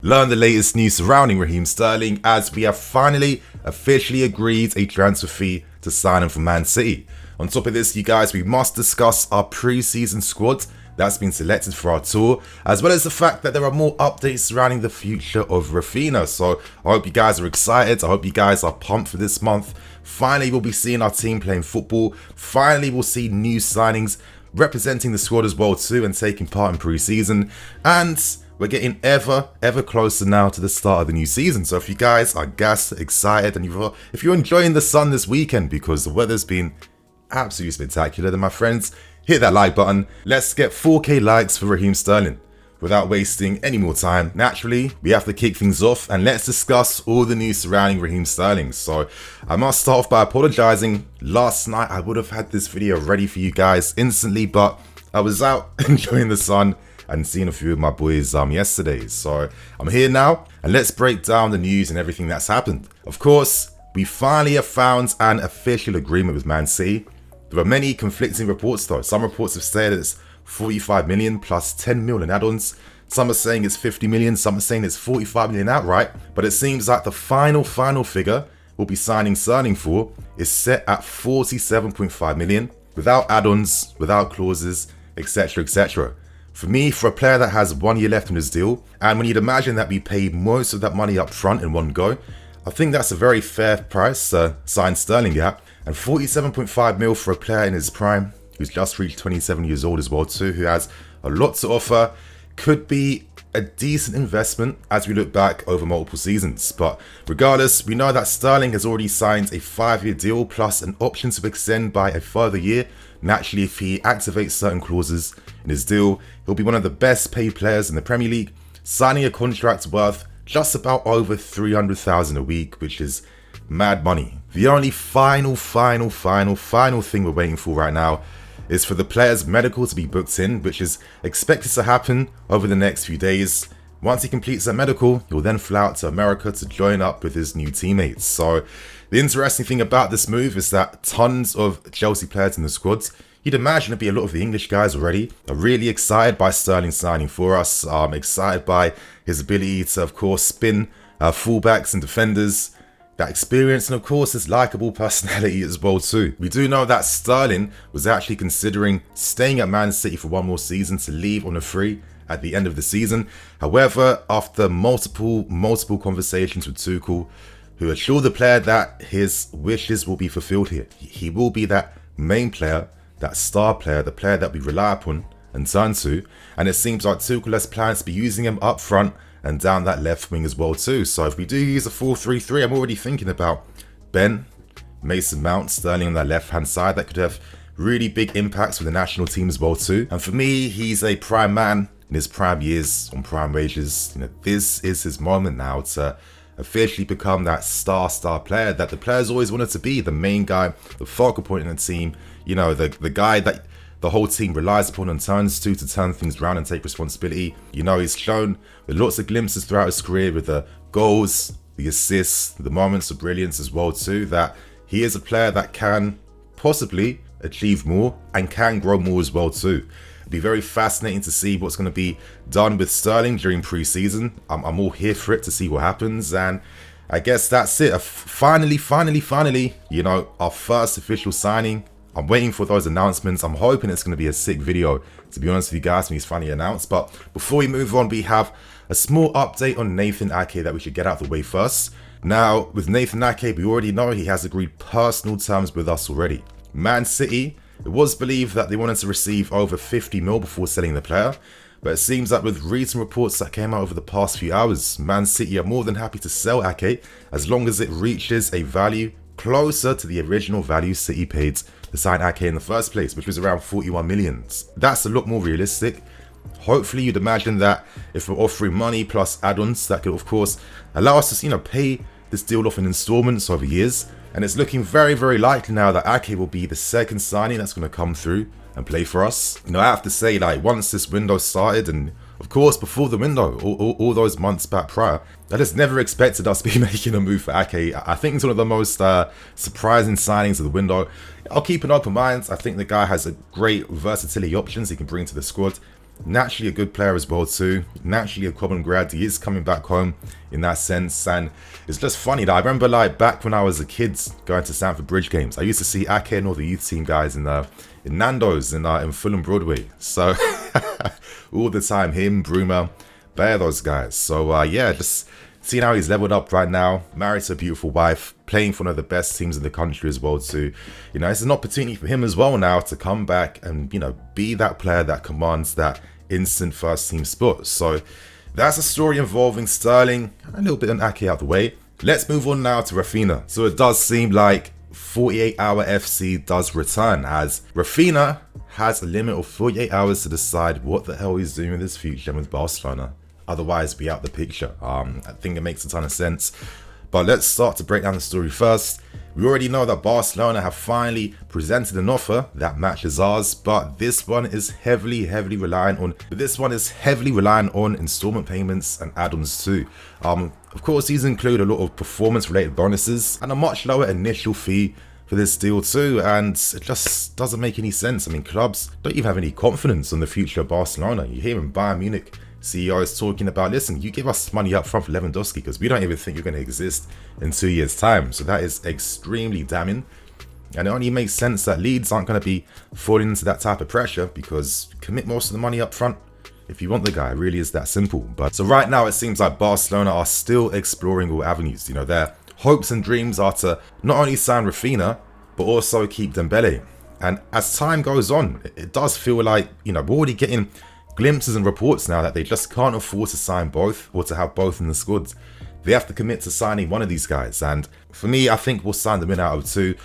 Learn the latest news surrounding Raheem Sterling as we have finally officially agreed a transfer fee to sign him from Man City. On top of this, you guys, we must discuss our pre-season squad that's been selected for our tour, as well as the fact that there are more updates surrounding the future of RAPHINHA. So I hope you guys are excited. I hope you guys are pumped for this month. Finally, we'll be seeing our team playing football. Finally, we'll see new signings representing the squad as well too and taking part in pre-season. And we're getting ever closer now to the start of the new season. So if you guys are gassed, excited, and if you're enjoying the sun this weekend because the weather's been absolutely spectacular, then my friends, hit that like button. Let's get 4K likes for Raheem Sterling. Without wasting any more time, naturally, we have to kick things off and let's discuss all the news surrounding Raheem Sterling. So I must start off by apologizing. Last night I would have had this video ready for you guys instantly, but I was out enjoying the sun and seeing a few of my boys yesterday. So I'm here now and let's break down the news and everything that's happened. Of course, we finally have found an official agreement with Man City. There are many conflicting reports though. Some reports have said it's 45 million plus 10 million add-ons. Some are saying it's 50 million, some are saying it's 45 million outright. But it seems like the final figure we'll be signing Sterling for is set at 47.5 million without add-ons, without clauses, etc, etc. For me, for a player that has 1 year left on his deal, and when you'd imagine that we pay most of that money up front in one go, I think that's a very fair price to sign Sterling at. And 47.5 mil for a player in his prime, who's just reached 27 years old as well too, who has a lot to offer, could be a decent investment as we look back over multiple seasons. But regardless, we know that Sterling has already signed a 5-year deal plus an option to extend by a further year. Naturally, if he activates certain clauses in his deal, he'll be one of the best paid players in the Premier League, signing a contract worth just about over 300,000 a week, which is mad money. The only final thing we're waiting for right now is for the player's medical to be booked in, which is expected to happen over the next few days. Once he completes that medical, he'll then fly out to America to join up with his new teammates. So the interesting thing about this move is that tons of Chelsea players in the squad, you'd imagine it'd be a lot of the English guys already, are really excited by Sterling signing for us. Excited by his ability to, of course, spin fullbacks and defenders. That experience and of course his likeable personality as well too. We do know that Sterling was actually considering staying at Man City for one more season to leave on a free at the end of the season. However, after multiple conversations with Tuchel, who assured the player that his wishes will be fulfilled here. He will be that main player, that star player, the player that we rely upon and turn to. And it seems like Tuchel has plans to be using him up front and down that left wing as well too. So if we do use a 4-3-3, I'm already thinking about Ben, Mason Mount, Sterling on that left hand side. That could have really big impacts for the national team as well too. And for me, he's a prime man in his prime years on prime wages. You know, this is his moment now to officially become that star player that the players always wanted to be, the main guy, the focal point in the team, you know, the guy that the whole team relies upon and turns to turn things around and take responsibility. You know, he's shown with lots of glimpses throughout his career with the goals, the assists, the moments of brilliance as well too, that he is a player that can possibly achieve more and can grow more as well too. It'll be very fascinating to see what's going to be done with Sterling during pre-season. I'm all here for it to see what happens, and I guess that's it. Finally, you know, our first official signing. I'm waiting for those announcements. I'm hoping it's going to be a sick video, to be honest with you guys, when he's finally announced. But before we move on, we have a small update on Nathan Ake that we should get out of the way first. Now, with Nathan Ake, we already know he has agreed personal terms with us already. Man City, it was believed that they wanted to receive over 50 mil before selling the player. But it seems that with recent reports that came out over the past few hours, Man City are more than happy to sell Ake as long as it reaches a value closer to the original value City paid to sign Ake in the first place, which was around 41 million. That's a lot more realistic. Hopefully you'd imagine that if we're offering money plus add-ons, that could of course allow us to, you know, pay this deal off in installments over years. And it's looking very likely now that Ake will be the second signing that's going to come through and play for us. You know, I have to say, like, once this window started, and of course before the window, all those months back prior, I just never expected us to be making a move for Ake. I think it's one of the most surprising signings of the window. I'll keep an open mind. I think the guy has a great versatility options he can bring to the squad. naturally a good player as well too, naturally a common grad. He is coming back home in that sense, and it's just funny that I remember like back when I was a kid going to Stamford Bridge games, I used to see Ake and all the youth team guys in Nando's in Fulham Broadway. So all the time, him, Bruma, Bear, those guys. So yeah, just seeing how he's leveled up right now, married to a beautiful wife, playing for one of the best teams in the country as well too. You know, it's an opportunity for him as well now to come back and, you know, be that player that commands that instant first team spot. So that's a story involving Sterling, a little bit on Ake out the way. Let's move on now to RAPHINHA. So it does seem like 48-hour FC does return, as RAPHINHA has a limit of 48 hours to decide what the hell he's doing with his future with Barcelona. Otherwise, be out the picture. I think it makes a ton of sense. But let's start to break down the story first. We already know that Barcelona have finally presented an offer that matches ours, but this one is heavily reliant on installment payments and add-ons too. Of course, these include a lot of performance-related bonuses and a much lower initial fee for this deal too, and it just doesn't make any sense. I mean, clubs don't even have any confidence on the future of Barcelona. You hear in Bayern Munich CEO is talking about, listen, you give us money up front for Lewandowski because we don't even think you're going to exist in 2 years' time. So that is extremely damning. And it only makes sense that Leeds aren't going to be falling into that type of pressure, because commit most of the money up front if you want the guy. It really is that simple. But so right now it seems like Barcelona are still exploring all avenues. You know, their hopes and dreams are to not only sign RAPHINHA, but also keep Dembele. And as time goes on, it does feel like, you know, we're already getting glimpses and reports now that they just can't afford to sign both or to have both in the squad. They have to commit to signing one of these guys, and for me, I think we'll sign them in out of two.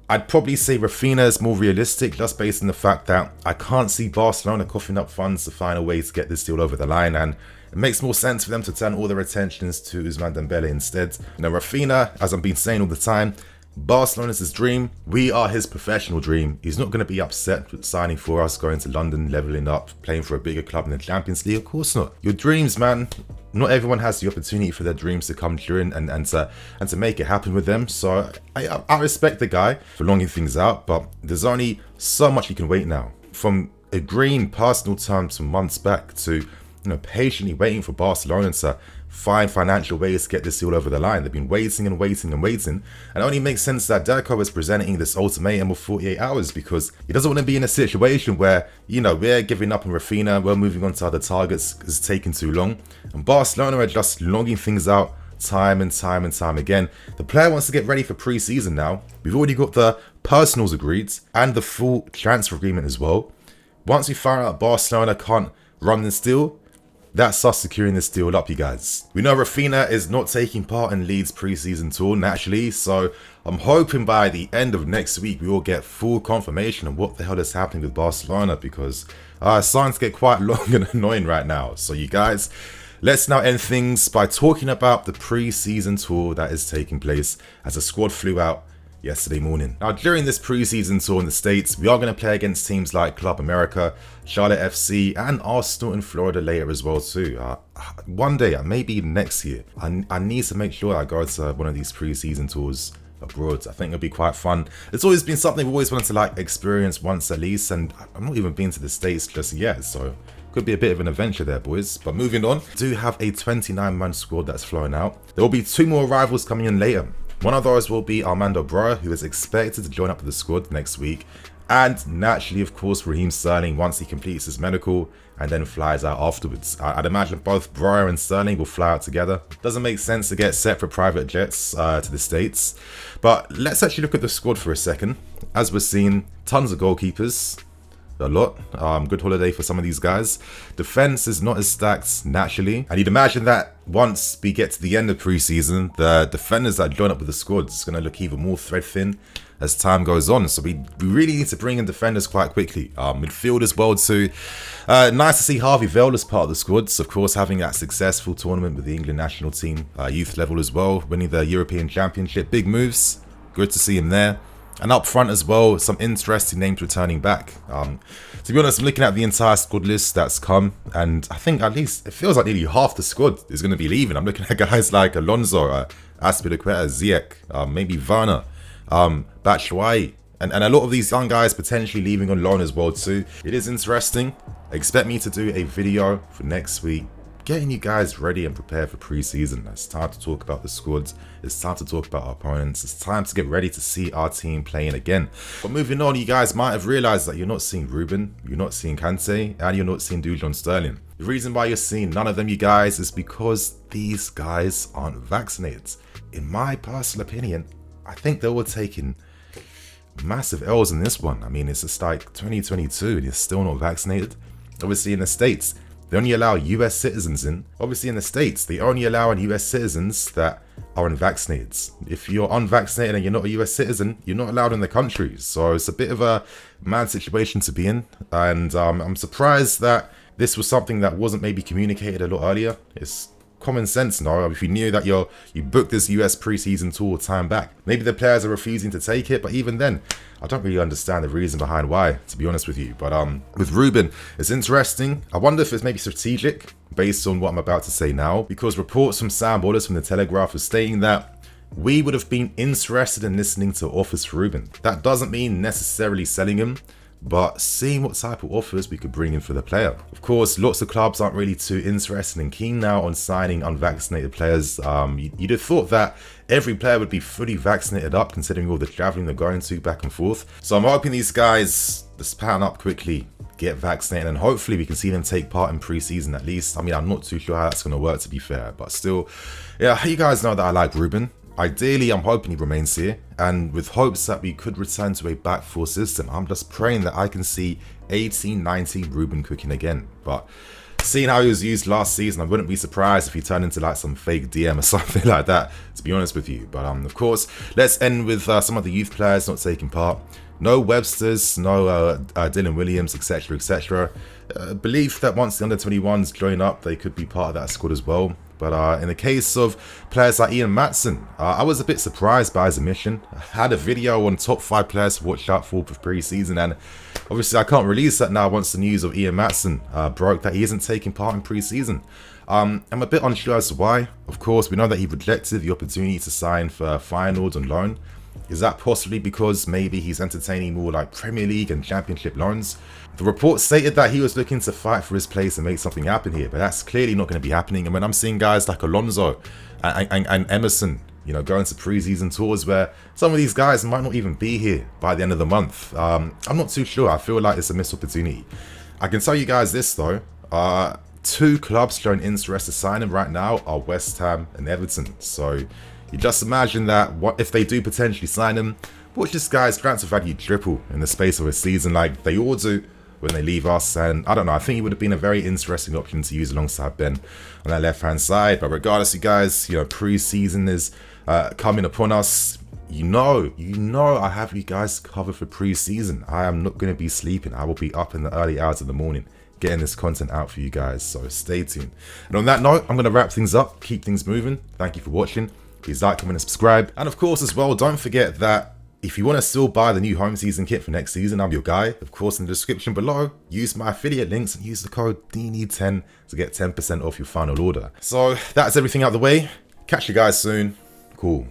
I'd probably say RAPHINHA is more realistic, just based on the fact that I can't see Barcelona coughing up funds to find a way to get this deal over the line, and it makes more sense for them to turn all their attentions to Ousmane Dembele instead. You know, RAPHINHA, as I've been saying all the time, Barcelona's his dream. We are his professional dream. He's not going to be upset with signing for us, going to London, leveling up, playing for a bigger club in the Champions League. Of course not. Your dreams, man. Not everyone has the opportunity for their dreams to come true and to make it happen with them. So I respect the guy for longing things out, but there's only so much you can wait now. From agreeing personal terms from months back to, you know, patiently waiting for Barcelona to find financial ways to get this deal over the line. They've been waiting and waiting and waiting. And it only makes sense that Deco is presenting this ultimatum of 48 hours because he doesn't want to be in a situation where, you know, we're giving up on RAPHINHA, we're moving on to other targets because it's taking too long. And Barcelona are just longing things out time and time again. The player wants to get ready for pre-season now. We've already got the personals agreed and the full transfer agreement as well. Once we find out Barcelona can't run this deal, that's us securing this deal up, you guys. We know RAPHINHA is not taking part in Leeds pre-season tour, naturally, so I'm hoping by the end of next week we will get full confirmation of what the hell is happening with Barcelona, because it's starting to get quite long and annoying right now. So you guys, let's now end things by talking about the pre-season tour that is taking place as the squad flew out yesterday morning. Now, during this pre-season tour in the States, we are going to play against teams like Club America, Charlotte FC, and Arsenal in Florida later as well too. One day, maybe next year, I need to make sure I go to one of these pre-season tours abroad. I think it'll be quite fun. It's always been something I've always wanted to like experience once at least, and I've not even been to the States just yet, so could be a bit of an adventure there, boys. But moving on, we do have a 29-man squad that's flowing out. There will be 2 more arrivals coming in later. One of those will be Armando Broja, who is expected to join up with the squad next week. And naturally, of course, Raheem Sterling once he completes his medical and then flies out afterwards. I'd imagine both Broja and Sterling will fly out together. Doesn't make sense to get separate private jets to the States. But let's actually look at the squad for a second. As we're seeing, tons of goalkeepers. A lot. Good holiday for some of these guys. Defense is not as stacked naturally, and you'd imagine that once we get to the end of pre-season, the defenders that join up with the squad is going to look even more thread thin as time goes on. So we really need to bring in defenders quite quickly. Midfield as well too. Nice to see Harvey Vale as part of the squads. Of course, having that successful tournament with the England national team, youth level as well, winning the European Championship. Big moves. Good to see him there. And up front as well, some interesting names returning back. To be honest, I'm looking at the entire squad list that's come, and I think at least it feels like nearly half the squad is going to be leaving. I'm looking at guys like Alonso, Azpilicueta, Ziyech, maybe Werner, Batshuayi, and a lot of these young guys potentially leaving on loan as well too. It is interesting. expect me to do a video for next week, getting you guys ready and prepared for preseason. It's time to talk about the squads. It's time to talk about our opponents. It's time to get ready to see our team playing again. But moving on, you guys might have realized that you're not seeing Ruben, you're not seeing Kante, and you're not seeing BlueLionsTV. The reason why you're seeing none of them, you guys, is because these guys aren't vaccinated. In my personal opinion, I think they were taking massive L's in this one. I mean, it's just like 2022 and you're still not vaccinated. Obviously in the States, they only allow US citizens in. Obviously in the States, they only allow US citizens that are unvaccinated. If you're unvaccinated and you're not a US citizen, you're not allowed in the country. So it's a bit of a mad situation to be in. And I'm surprised that this was something that wasn't maybe communicated a lot earlier. It's common sense, no? If you knew that you booked this US preseason tour time back, maybe the players are refusing to take it, but even then, I don't really understand the reason behind why, to be honest with you. But with Ruben, it's interesting. I wonder if it's maybe strategic based on what I'm about to say now, because reports from Sam Wallace from the Telegraph are stating that we would have been interested in listening to offers for Ruben. That doesn't mean necessarily selling him, but seeing what type of offers we could bring in for the player. Of course, lots of clubs aren't really too interested and keen now on signing unvaccinated players. You'd have thought that every player would be fully vaccinated up, considering all the traveling they're going to back and forth. So I'm hoping these guys just pattern up quickly, get vaccinated, and hopefully we can see them take part in preseason at least. I mean, I'm not too sure how that's going to work, to be fair, but still, yeah, you guys know that I like Ruben. Ideally, I'm hoping he remains here, and with hopes that we could return to a back four system. I'm just praying that I can see 18-19 Ruben cooking again. But seeing how he was used last season, I wouldn't be surprised if he turned into like some fake DM or something like that, to be honest with you. But of course, let's end with some of the youth players not taking part. No Websters, no Dylan Williams, etc, etc. Believe that once the under-21s join up, they could be part of that squad as well. But in the case of players like Ian Maatsen, I was a bit surprised by his omission. I had a video on top 5 players to watch out for pre-season, and obviously I can't release that now once the news of Ian Maatsen broke that he isn't taking part in pre-season. I'm a bit unsure as to why. Of course, we know that he rejected the opportunity to sign for Feyenoord on loan. Is that possibly because maybe he's entertaining more like Premier League and Championship loans? The report stated that he was looking to fight for his place and make something happen here, but that's clearly not going to be happening. And when I'm seeing guys like Alonso and Emerson, you know, going to preseason tours where some of these guys might not even be here by the end of the month, I'm not too sure. I feel like it's a missed opportunity. I can tell you guys this though, 2 clubs showing interest to sign him right now are West Ham and Everton. So you just imagine that what if they do potentially sign him, watch this guy's transfer value triple in the space of a season like they all do when they leave us. And I don't know, I think he would have been a very interesting option to use alongside Ben on that left hand side. But regardless, you guys, you know, pre-season is coming upon us. You know I have you guys covered for pre-season. I am not going to be sleeping. I will be up in the early hours of the morning getting this content out for you guys, so stay tuned. And on that note, I'm going to wrap things up, keep things moving. Thank you for watching. Please like, comment, and subscribe. And of course as well, don't forget that if you want to still buy the new home season kit for next season, I'm your guy. Of course, in the description below, use my affiliate links and use the code DNED10 to get 10% off your final order. So that's everything out of the way. Catch you guys soon. Cool.